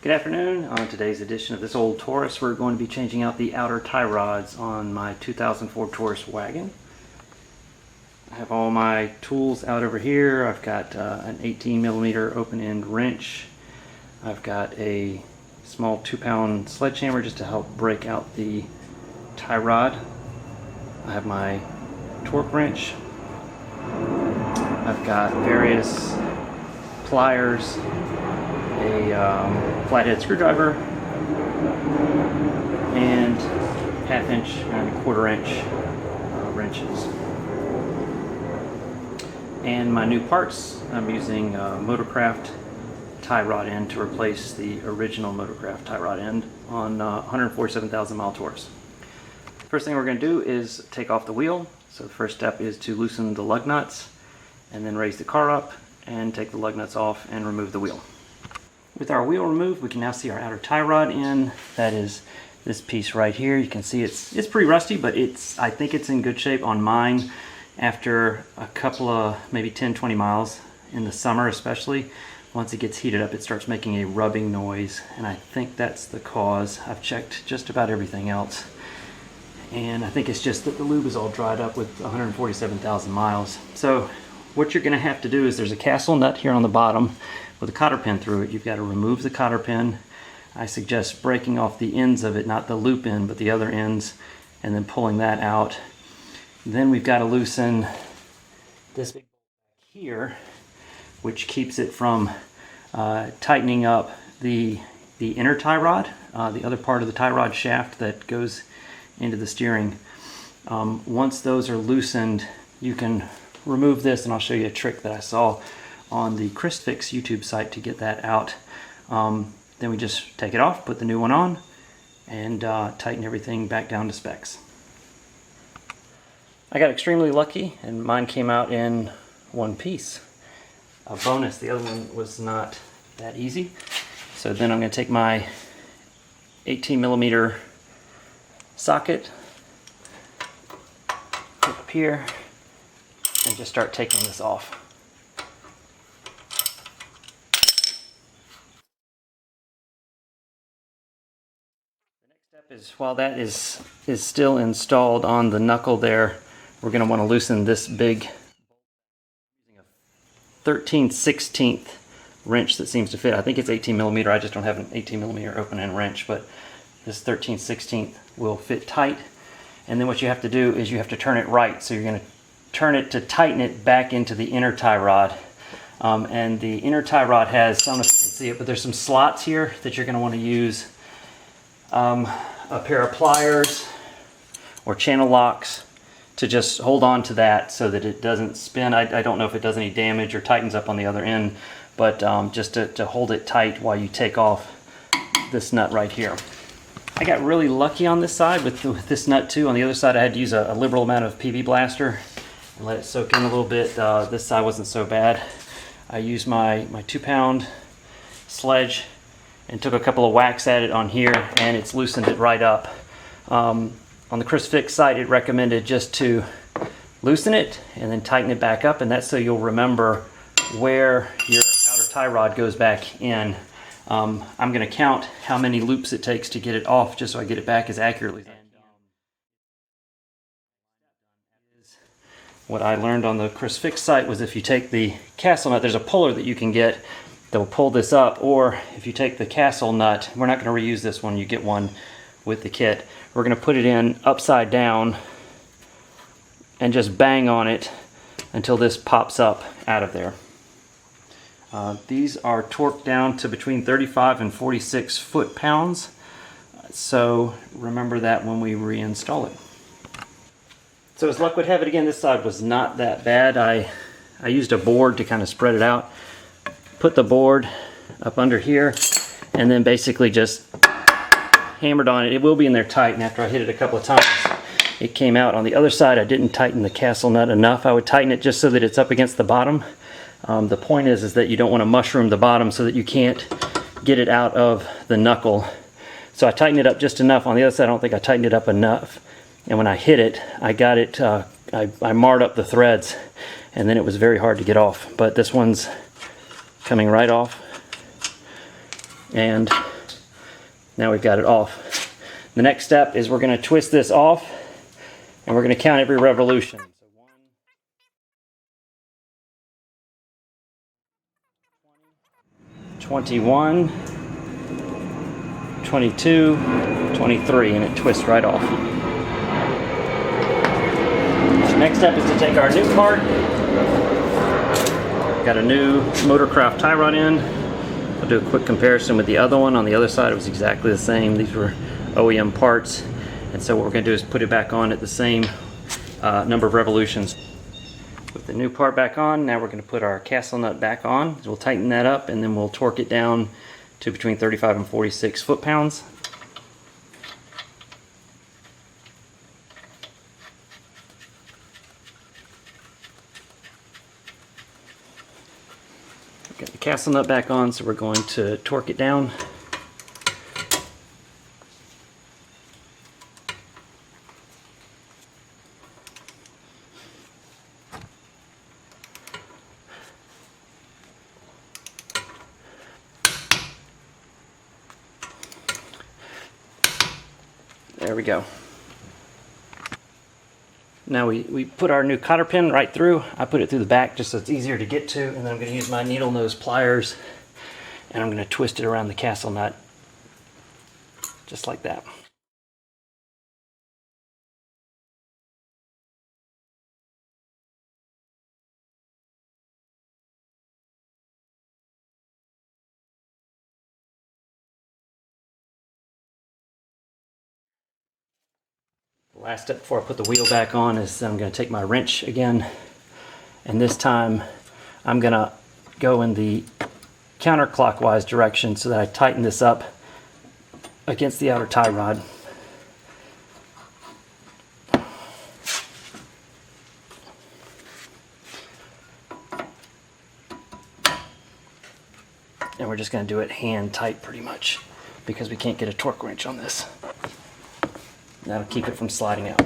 Good afternoon. On today's edition of this old Taurus, we're going to be changing out the outer tie rods on my 2000 Ford Taurus wagon. I have all my tools out over here. I've got an 18mm open-end wrench. I've got a small 2-pound sledgehammer just to help break out the tie rod. I have my torque wrench. I've got various pliers, a flathead screwdriver, and 1/2 inch and 1/4 inch wrenches. And my new parts, I'm using Motorcraft tie rod end to replace the original Motorcraft tie rod end on 147,000 mile Taurus. First thing we're going to do is take off the wheel. So the first step is to loosen the lug nuts and then raise the car up and take the lug nuts off and remove the wheel. With our wheel removed, we can now see our outer tie rod in. That is this piece right here. You can see it's pretty rusty, but I think it's in good shape on mine. After a couple of maybe 10-20 miles in the summer especially, once it gets heated up, it starts making a rubbing noise, and I think that's the cause. I've checked just about everything else, and I think it's just that the lube is all dried up with 147,000 miles. So what you're going to have to do is there's a castle nut here on the bottom with a cotter pin through it. You've got to remove the cotter pin. I suggest breaking off the ends of it, not the loop end, but the other ends, and then pulling that out. Then we've got to loosen this big bolt here, which keeps it from tightening up the inner tie rod, the other part of the tie rod shaft that goes into the steering. Once those are loosened, you can remove this, and I'll show you a trick that I saw on the ChrisFix YouTube site to get that out. Then we just take it off, put the new one on, and tighten everything back down to specs. I got extremely lucky, and mine came out in one piece. A bonus, the other one was not that easy. So then I'm going to take my 18mm socket, put it up here, and just start taking this off. Is while that is still installed on the knuckle there, we're going to want to loosen this big 13/16 wrench that seems to fit. I think it's 18mm. I just don't have an 18mm open-end wrench, but this 13/16 will fit tight. And then what you have to do is you have to turn it right. So you're going to turn it to tighten it back into the inner tie rod. And the inner tie rod has, I don't know if you can see it, but there's some slots here that you're going to want to use a pair of pliers or channel locks to just hold on to that so that it doesn't spin. I don't know if it does any damage or tightens up on the other end, but just to hold it tight while you take off this nut right here. I got really lucky on this side with this nut too. On the other side I had to use a liberal amount of PB Blaster and let it soak in a little bit. This side wasn't so bad. I used my 2-pound sledge and took a couple of whacks at it on here, and it's loosened it right up. On the ChrisFix site, it recommended just to loosen it and then tighten it back up, and that's so you'll remember where your outer tie rod goes back in. I'm going to count how many loops it takes to get it off, just so I get it back as accurately as I can. What I learned on the ChrisFix site was if you take the castle nut, there's a puller that you can get that will pull this up, or if you take the castle nut, we're not going to reuse this one, you get one with the kit. We're going to put it in upside down and just bang on it until this pops up out of there. These are torqued down to between 35 and 46 foot-pounds, so remember that when we reinstall it. So as luck would have it, again, this side was not that bad. I used a board to kind of spread it out. Put the board up under here and then basically just hammered on it. It will be in there tight, and after I hit it a couple of times it came out. On the other side I didn't tighten the castle nut enough. I would tighten it just so that it's up against the bottom. The point is that you don't want to mushroom the bottom so that you can't get it out of the knuckle. So I tightened it up just enough. On the other side I don't think I tightened it up enough, and when I hit it I got it, I marred up the threads, and then it was very hard to get off. But this one's coming right off, and Now we've got it off. The next step is we're going to twist this off, and we're going to count every revolution. So 21, 22, 23, and it twists right off. Next step is to take our new part. Got a new Motorcraft tie rod end. I'll do a quick comparison with the other one. On the other side, it was exactly the same. These were OEM parts. And so what we're going to do is put it back on at the same number of revolutions. With the new part back on, now we're going to put our castle nut back on. We'll tighten that up, and then we'll torque it down to between 35 and 46 foot-pounds. Got the castle nut back on, so we're going to torque it down. There we go. Now we put our new cotter pin right through. I put it through the back just so it's easier to get to, and then I'm going to use my needle nose pliers, and I'm going to twist it around the castle nut just like that. The last step before I put the wheel back on is I'm going to take my wrench again, and this time I'm going to go in the counterclockwise direction so that I tighten this up against the outer tie rod. And we're just going to do it hand tight pretty much because we can't get a torque wrench on this. That'll keep it from sliding out.